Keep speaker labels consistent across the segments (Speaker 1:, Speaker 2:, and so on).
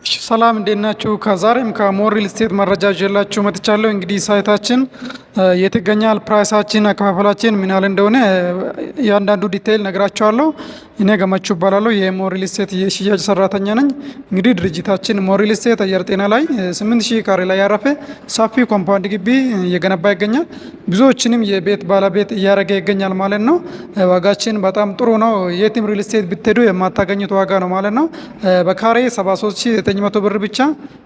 Speaker 1: ሰላም እንዴት ናችሁ? ከዛሬም ከሞር ሪል ስቴት መረጃ ይዤላችሁ መጥቻለሁ። እንግዲህ ሳይታችን የት ይገኛል፣ ፕራይሳችን፣ አከፋፈላችን ምን ያህል እንደሆነ እያንዳንዱ ዲቴይል ነግራችኋለሁ። እኔ ገመቹ እባላለሁ። የሞር ሪል ስቴት የሽያጭ ሰራተኛ ነኝ። እንግዲህ ድርጅታችን ሞር ሪል ስቴት አየር ጤና ላይ 8000 ካሬ ላይ ያረፈ ሰፊ ኮምፓውንድ ግቢ እየገነባ ይገኛል። ብዙዎችንም የቤት ባለቤት እያደረገ ይገኛል ማለት ነው። ዋጋችን በጣም ጥሩ ነው። የትም ሪል ስቴት ብትሄዱ የማታገኙት ዋጋ ነው ማለት ነው። በካሬ 73900 ብር ብቻ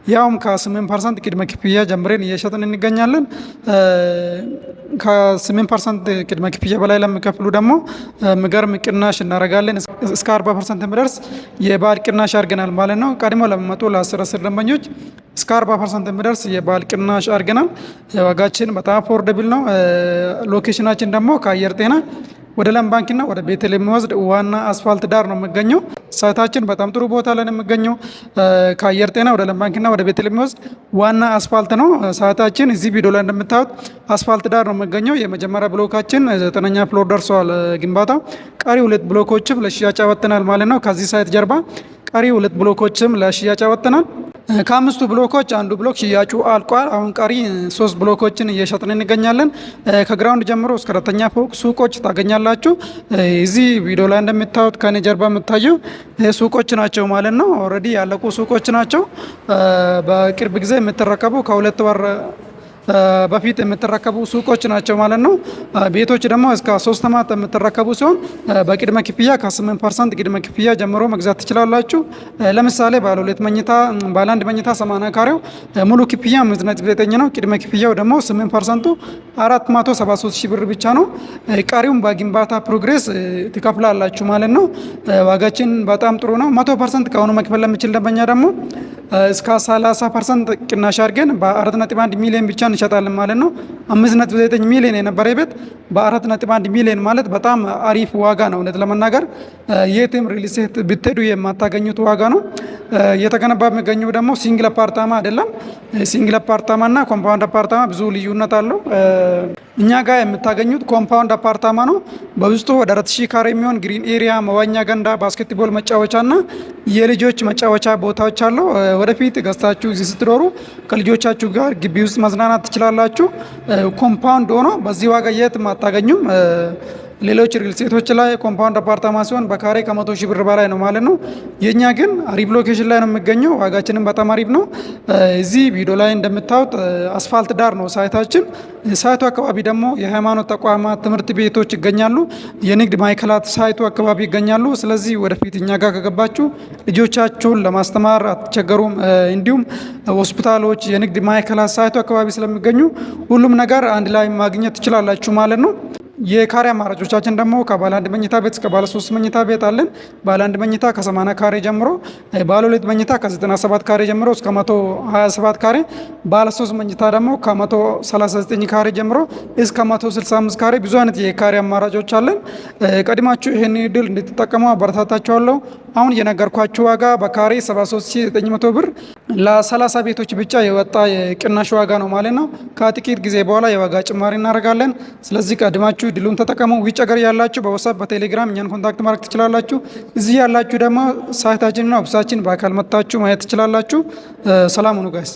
Speaker 1: ያውም ከ8% ቅድመ ክፍያ ጀምረን እየሸጥን እንገኛለን። ከ8% ቅድመ ክፍያ በላይ ለሚከፍሉ ደግሞ ምገርም ቅናሽ እናደርጋለን። እስከ 40% የሚደርስ የበዓል ቅናሽ አድርገናል ማለት ነው። ቀድሞ ለሚመጡ ለ10 ደንበኞች እስከ 40% የሚደርስ የበዓል ቅናሽ አድርገናል። ዋጋችን በጣም አፎርደብል ነው። ሎኬሽናችን ደግሞ ከአየር ጤና ወደ ለም ባንክና ወደ ቤተል የሚወስድ ዋና አስፋልት ዳር ነው የሚገኘው። ሳይታችን በጣም ጥሩ ቦታ ላይ ነው የሚገኘው። ከአየር ጤና ወደ ለም ባንክና ወደ ቤተል የሚወስድ ዋና አስፋልት ነው። ሳይታችን እዚህ ቪዲዮ ላይ እንደምታዩት አስፋልት ዳር ነው የሚገኘው። የመጀመሪያ ብሎካችን 9ኛ ፍሎር ደርሷል ግንባታው። ቀሪ 2 ብሎኮችም ለሽያጭ አወጥተናል ማለት ነው። ከዚህ ሳይት ጀርባ ቀሪ 2 ብሎኮችም ለሽያጭ አወጥተናል። ከ5ቱ ብሎኮች አንዱ ብሎክ ሽያጩ አልቋል። አሁን ቀሪ 3 ብሎኮችን እየሸጥን እንገኛለን። ከግራውንድ ጀምሮ እስከ 4ኛ ፎቅ ሱቆች ታገኛላችሁ። እዚህ ቪዲዮ ላይ እንደምታዩት ከኔ ጀርባ የምታየው ሱቆች ናቸው ማለት ነው። ኦልሬዲ ያለቁ ሱቆች ናቸው። በቅርብ ጊዜ የምትረከቡ ከ2 ወር በፊት የምትረከቡ ሱቆች ናቸው ማለት ነው። ቤቶች ደግሞ እስከ 3 ዓመት የምትረከቡ ሲሆን በቅድመ ክፍያ ከ8% ቅድመ ክፍያ ጀምሮ መግዛት ትችላላችሁ። ለምሳሌ ባለ 2 መኝታ ባለ 1 መኝታ 80 ካሬው ሙሉ ክፍያ 5.9 ነው። ቅድመ ክፍያው ደግሞ 8%ቱ 473 ሺህ ብር ብቻ ነው። ቀሪውም በግንባታ ፕሮግሬስ ትከፍላላችሁ ማለት ነው። ዋጋችን በጣም ጥሩ ነው። 100% ከሆነ መክፈል ለሚችል ደንበኛ ደግሞ እስከ 30% ቅናሽ አድርገን በ4.1 ሚሊዮን ብቻ እንሸጣለን ማለት ነው። 5.9 ሚሊዮን የነበረ ቤት በ4.1 ሚሊዮን ማለት በጣም አሪፍ ዋጋ ነው። እውነት ለመናገር የትም ሪል ስቴት ብትሄዱ የማታገኙት ዋጋ ነው። እየተገነባ የሚገኘው ደግሞ ሲንግል አፓርታማ አይደለም። ሲንግል አፓርታማና ኮምፓውንድ አፓርታማ ብዙ ልዩነት አለው። እኛ ጋር የምታገኙት ኮምፓውንድ አፓርታማ ነው። በውስጡ ወደ 4000 ካሬ የሚሆን ግሪን ኤሪያ፣ መዋኛ ገንዳ፣ ባስኬትቦል መጫወቻና የልጆች መጫወቻ ቦታዎች አለው። ወደፊት ገዝታችሁ እዚህ ስትኖሩ ከልጆቻችሁ ጋር ግቢ ውስጥ መዝናናት ትችላላችሁ። ኮምፓውንድ ሆኖ በዚህ ዋጋ የትም አታገኙም። ሌሎች ሪል ስቴቶች ላይ ኮምፓውንድ አፓርታማ ሲሆን በካሬ ከ100 ሺህ ብር በላይ ነው ማለት ነው። የኛ ግን አሪፍ ሎኬሽን ላይ ነው የሚገኘው። ዋጋችንም በጣም አሪፍ ነው። እዚህ ቪዲዮ ላይ እንደምታዩት አስፋልት ዳር ነው ሳይታችን። ሳይቱ አካባቢ ደግሞ የሃይማኖት ተቋማት፣ ትምህርት ቤቶች ይገኛሉ። የንግድ ማዕከላት ሳይቱ አካባቢ ይገኛሉ። ስለዚህ ወደፊት እኛ ጋር ከገባችሁ ልጆቻችሁን ለማስተማር አትቸገሩም። እንዲሁም ሆስፒታሎች፣ የንግድ ማዕከላት ሳይቱ አካባቢ ስለሚገኙ ሁሉም ነገር አንድ ላይ ማግኘት ትችላላችሁ ማለት ነው። የካሬ አማራጮቻችን ደግሞ ከባለ 1 መኝታ ቤት እስከ ባለ 3 መኝታ ቤት አለን። ባለ 1 መኝታ ከ80 ካሬ ጀምሮ፣ ባለ 2 መኝታ ከ97 ካሬ ጀምሮ እስከ 127 ካሬ፣ ባለ 3 መኝታ ደግሞ ከ139 ካሬ ጀምሮ እስከ 165 ካሬ ብዙ አይነት የካሬ አማራጮች አለን። ቀድማችሁ ይሄን እድል እንድትጠቀሙ አበረታታችኋለሁ። አሁን የነገርኳችሁ ዋጋ በካሬ 73900 ብር ለ30 ቤቶች ብቻ የወጣ የቅናሽ ዋጋ ነው ማለት ነው። ከጥቂት ጊዜ በኋላ የዋጋ ጭማሪ እናደርጋለን። ስለዚህ ቀድማችሁ ድሉን ተጠቀሙ። ውጭ ሀገር ያላችሁ በዋትስአፕ በቴሌግራም እኛን ኮንታክት ማድረግ ትችላላችሁ። እዚህ ያላችሁ ደግሞ ሳይታችንና ኦፊሳችን በአካል መጥታችሁ ማየት ትችላላችሁ። ሰላም ሁኑ ጋይስ።